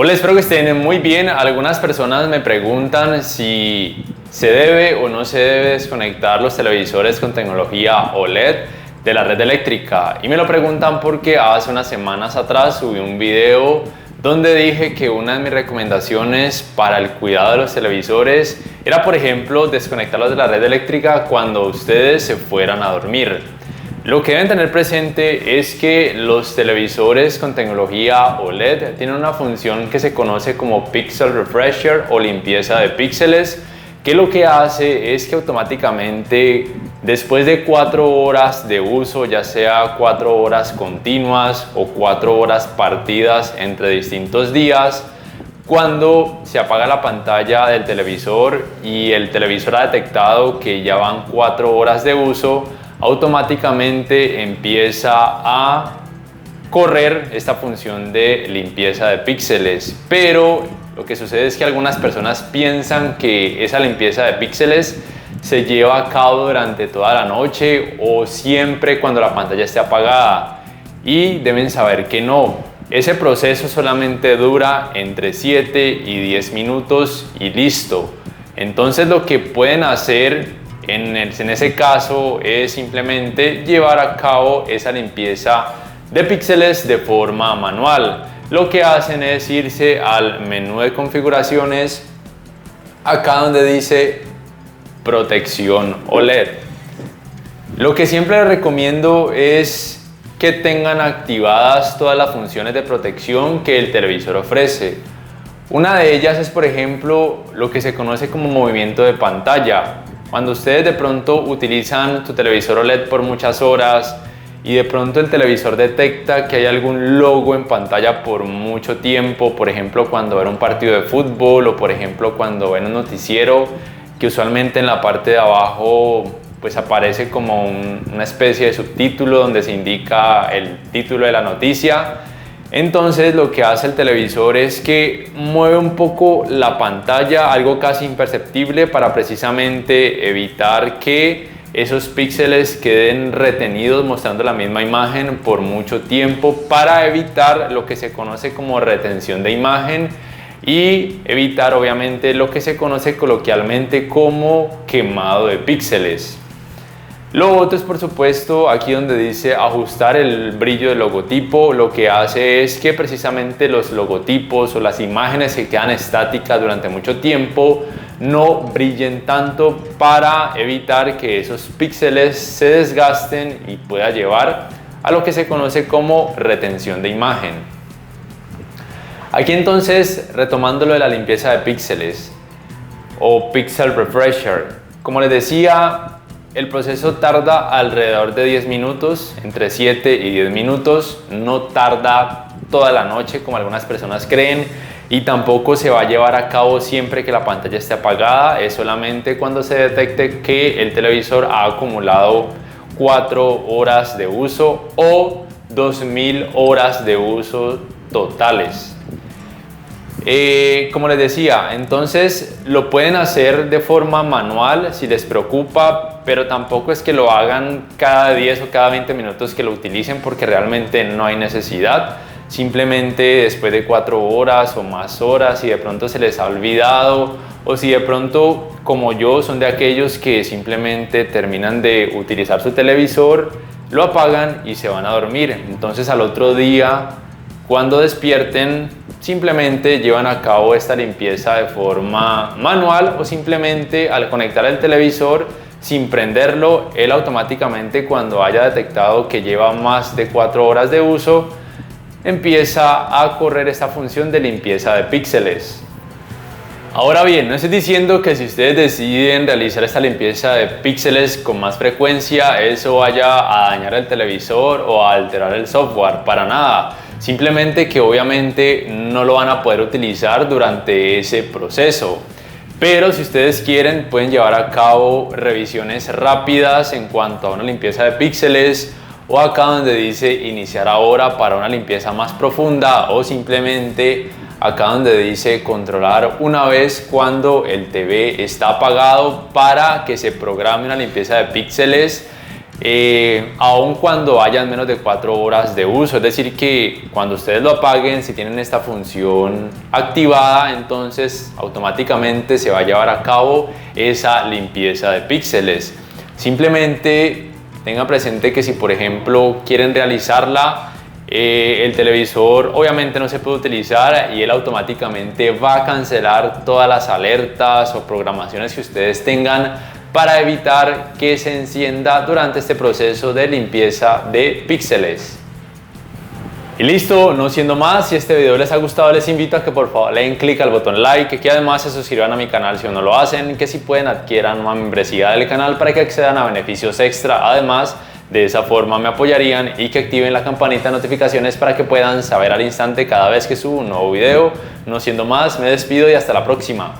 Hola, espero que estén muy bien. Algunas personas me preguntan si se debe o no se debe desconectar los televisores con tecnología OLED de la red eléctrica. Y me lo preguntan porque hace unas semanas atrás subí un video donde dije que una de mis recomendaciones para el cuidado de los televisores era, por ejemplo, desconectarlos de la red eléctrica cuando ustedes se fueran a dormir. Lo que deben tener presente es que los televisores con tecnología OLED tienen una función que se conoce como Pixel Refresher o limpieza de píxeles, que lo que hace es que automáticamente después de 4 horas de uso, ya sea 4 horas continuas o 4 horas partidas entre distintos días, cuando se apaga la pantalla del televisor y el televisor ha detectado que ya van 4 horas de uso, automáticamente empieza a correr esta función de limpieza de píxeles. Pero lo que sucede es que algunas personas piensan que esa limpieza de píxeles se lleva a cabo durante toda la noche o siempre cuando la pantalla esté apagada, y deben saber que no. Ese proceso solamente dura entre 7 y 10 minutos y listo. Entonces lo que pueden hacer en ese caso es simplemente llevar a cabo esa limpieza de píxeles de forma manual. Lo que hacen es irse al menú de configuraciones, acá donde dice protección OLED. Lo que siempre les recomiendo es que tengan activadas todas las funciones de protección que el televisor ofrece. Una de ellas es, por ejemplo, lo que se conoce como movimiento de pantalla. Cuando ustedes de pronto utilizan tu televisor OLED por muchas horas y de pronto el televisor detecta que hay algún logo en pantalla por mucho tiempo, por ejemplo cuando ven un partido de fútbol o por ejemplo cuando ven un noticiero, que usualmente en la parte de abajo pues aparece como una especie de subtítulo donde se indica el título de la noticia. Entonces lo que hace el televisor es que mueve un poco la pantalla, algo casi imperceptible, para precisamente evitar que esos píxeles queden retenidos mostrando la misma imagen por mucho tiempo, para evitar lo que se conoce como retención de imagen y evitar obviamente lo que se conoce coloquialmente como quemado de píxeles. Lo otro es, por supuesto, aquí donde dice ajustar el brillo del logotipo. Lo que hace es que precisamente los logotipos o las imágenes que quedan estáticas durante mucho tiempo no brillen tanto, para evitar que esos píxeles se desgasten y pueda llevar a lo que se conoce como retención de imagen. Aquí entonces, retomando lo de la limpieza de píxeles o Pixel Refresher, como les decía, el proceso tarda alrededor de 10 minutos, entre 7 y 10 minutos, no tarda toda la noche como algunas personas creen, y tampoco se va a llevar a cabo siempre que la pantalla esté apagada, es solamente cuando se detecte que el televisor ha acumulado 4 horas de uso o 2000 horas de uso totales. Como les decía, entonces lo pueden hacer de forma manual si les preocupa, pero tampoco es que lo hagan cada 10 o cada 20 minutos que lo utilicen, porque realmente no hay necesidad. Simplemente después de 4 horas o más horas, si de pronto se les ha olvidado, o si de pronto, como yo, son de aquellos que simplemente terminan de utilizar su televisor, lo apagan y se van a dormir. Entonces al otro día, cuando despierten, simplemente llevan a cabo esta limpieza de forma manual, o simplemente al conectar el televisor sin prenderlo, él automáticamente, cuando haya detectado que lleva más de 4 horas de uso, empieza a correr esta función de limpieza de píxeles. Ahora bien, no estoy diciendo que si ustedes deciden realizar esta limpieza de píxeles con más frecuencia, eso vaya a dañar el televisor o a alterar el software, para nada. Simplemente que obviamente no lo van a poder utilizar durante ese proceso. Pero si ustedes quieren, pueden llevar a cabo revisiones rápidas en cuanto a una limpieza de píxeles, o acá donde dice iniciar ahora para una limpieza más profunda, o simplemente acá donde dice controlar una vez cuando el TV está apagado, para que se programe una limpieza de píxeles aun cuando hayan menos de 4 horas de uso. Es decir, que cuando ustedes lo apaguen, si tienen esta función activada, entonces automáticamente se va a llevar a cabo esa limpieza de píxeles. Simplemente tengan presente que si por ejemplo quieren realizarla, el televisor obviamente no se puede utilizar y él automáticamente va a cancelar todas las alertas o programaciones que ustedes tengan para evitar que se encienda durante este proceso de limpieza de píxeles. Y listo, no siendo más, si este video les ha gustado, les invito a que por favor le den clic al botón like, que además se suscriban a mi canal si aún no lo hacen, que si pueden adquieran una membresía del canal para que accedan a beneficios extra. Además, de esa forma me apoyarían, y que activen la campanita de notificaciones para que puedan saber al instante cada vez que subo un nuevo video. No siendo más, me despido y hasta la próxima.